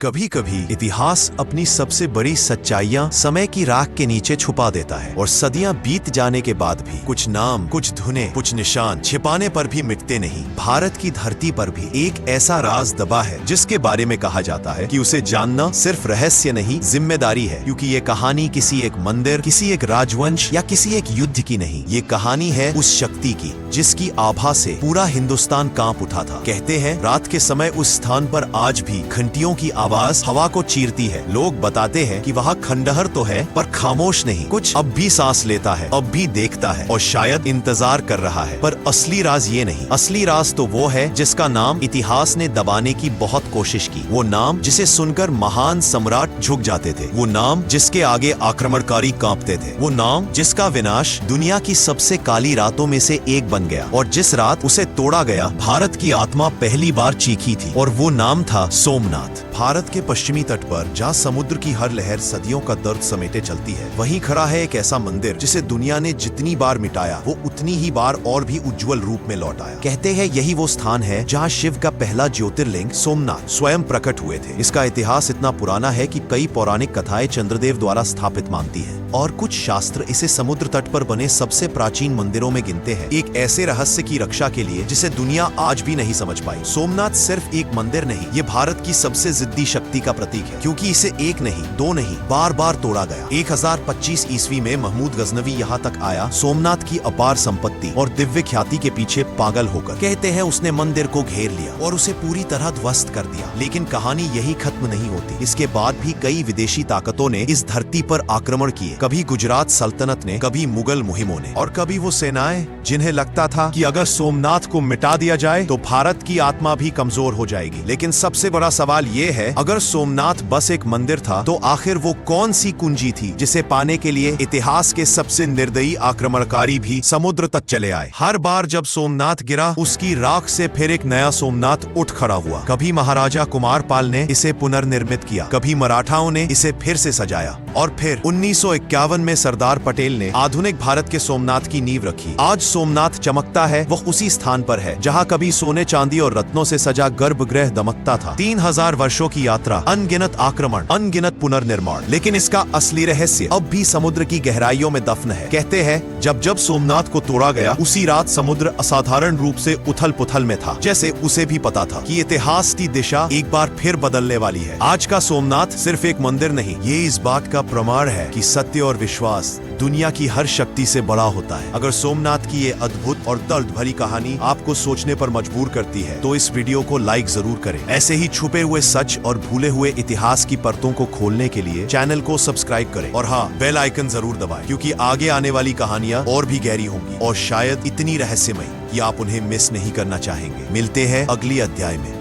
कभी कभी इतिहास अपनी सबसे बड़ी सच्चाइयां समय की राख के नीचे छुपा देता है और सदियां बीत जाने के बाद भी कुछ नाम, कुछ धुनें, कुछ निशान छिपाने पर भी मिटते नहीं। भारत की धरती पर भी एक ऐसा राज दबा है जिसके बारे में कहा जाता है कि उसे जानना सिर्फ रहस्य नहीं, जिम्मेदारी है। क्योंकि ये कहानी किसी एक मंदिर, किसी एक राजवंश या किसी एक युद्ध की नहीं, ये कहानी है उस शक्ति की जिसकी आभा से पूरा हिंदुस्तान कांप उठा था। कहते हैं रात के समय उस स्थान पर आज भी घंटियों की आवाज हवा को चीरती है। लोग बताते हैं कि वहाँ खंडहर तो है पर खामोश नहीं, कुछ अब भी सांस लेता है, अब भी देखता है और शायद इंतजार कर रहा है। पर असली राज ये नहीं, असली राज तो वो है जिसका नाम इतिहास ने दबाने की बहुत कोशिश की। वो नाम जिसे सुनकर महान सम्राट झुक जाते थे, वो नाम जिसके आगे आक्रमणकारी कांपते थे, वो नाम जिसका विनाश दुनिया की सबसे काली रातों में से एक बन गया। और जिस रात उसे तोड़ा गया, भारत की आत्मा पहली बार चीखी थी और वो नाम था सोमनाथ। भारत के पश्चिमी तट पर जहाँ समुद्र की हर लहर सदियों का दर्द समेटे चलती है, वहीं खड़ा है एक ऐसा मंदिर जिसे दुनिया ने जितनी बार मिटाया वो उतनी ही बार और भी उज्जवल रूप में लौट आया। कहते हैं यही वो स्थान है जहाँ शिव का पहला ज्योतिर्लिंग सोमनाथ स्वयं प्रकट हुए थे। इसका इतिहास इतना पुराना है कि कई पौराणिक कथाएं चंद्रदेव द्वारा स्थापित मानती हैं और कुछ शास्त्र इसे समुद्र तट पर बने सबसे प्राचीन मंदिरों में गिनते हैं, एक ऐसे रहस्य की रक्षा के लिए जिसे दुनिया आज भी नहीं समझ पाई। सोमनाथ सिर्फ एक मंदिर नहीं, ये भारत की सबसे जिद्दी शक्ति का प्रतीक है। क्योंकि इसे एक नहीं, दो नहीं, बार बार तोड़ा गया। 1025 ईस्वी में महमूद गजनवी यहाँ तक आया, सोमनाथ की अपार संपत्ति और दिव्य ख्याति के पीछे पागल होकर। कहते हैं उसने मंदिर को घेर लिया और उसे पूरी तरह ध्वस्त कर दिया। लेकिन कहानी यही खत्म नहीं होती। इसके बाद भी कई विदेशी ताकतों ने इस धरती पर आक्रमण किए, कभी गुजरात सल्तनत ने, कभी मुगल मुहिमों ने और कभी वो सेनाएं जिन्हें लगता था कि अगर सोमनाथ को मिटा दिया जाए तो भारत की आत्मा भी कमजोर हो जाएगी। लेकिन सबसे बड़ा सवाल ये है, अगर सोमनाथ बस एक मंदिर था तो आखिर वो कौन सी कुंजी थी जिसे पाने के लिए इतिहास के सबसे निर्दयी आक्रमणकारी भी समुद्र तक चले आए। हर बार जब सोमनाथ गिरा, उसकी राख से फिर एक नया सोमनाथ उठ खड़ा हुआ। कभी महाराजा कुमारपाल ने इसे पुनर्निर्मित किया, कभी मराठाओं ने इसे फिर से सजाया और फिर 1951 में सरदार पटेल ने आधुनिक भारत के सोमनाथ की नींव रखी। आज सोमनाथ चमकता है, वह उसी स्थान पर है जहाँ कभी सोने चांदी और रत्नों से सजा गर्भगृह दमकता था। 3000 वर्षों की यात्रा, अनगिनत आक्रमण, अनगिनत पुनर्निर्माण, लेकिन इसका असली रहस्य अब भी समुद्र की गहराइयों में दफन है। कहते हैं जब जब सोमनाथ को तोड़ा गया, उसी रात समुद्र असाधारण रूप से उथल पुथल में था, जैसे उसे भी पता था कि इतिहास की दिशा एक बार फिर बदलने वाली है। आज का सोमनाथ सिर्फ एक मंदिर नहीं, ये इस बात का प्रमाण है कि सत्य और विश्वास दुनिया की हर शक्ति से बड़ा होता है। अगर सोमनाथ की ये अद्भुत और दर्द भरी कहानी आपको सोचने पर मजबूर करती है तो इस वीडियो को लाइक जरूर करें। ऐसे ही छुपे हुए सच और भूले हुए इतिहास की परतों को खोलने के लिए चैनल को सब्सक्राइब करें और हाँ, बेल आइकन जरूर दबाएं, क्योंकि आगे आने वाली कहानियां और भी गहरी होंगी और शायद इतनी रहस्यमयी कि आप उन्हें मिस नहीं करना चाहेंगे। मिलते हैं अगली अध्याय में।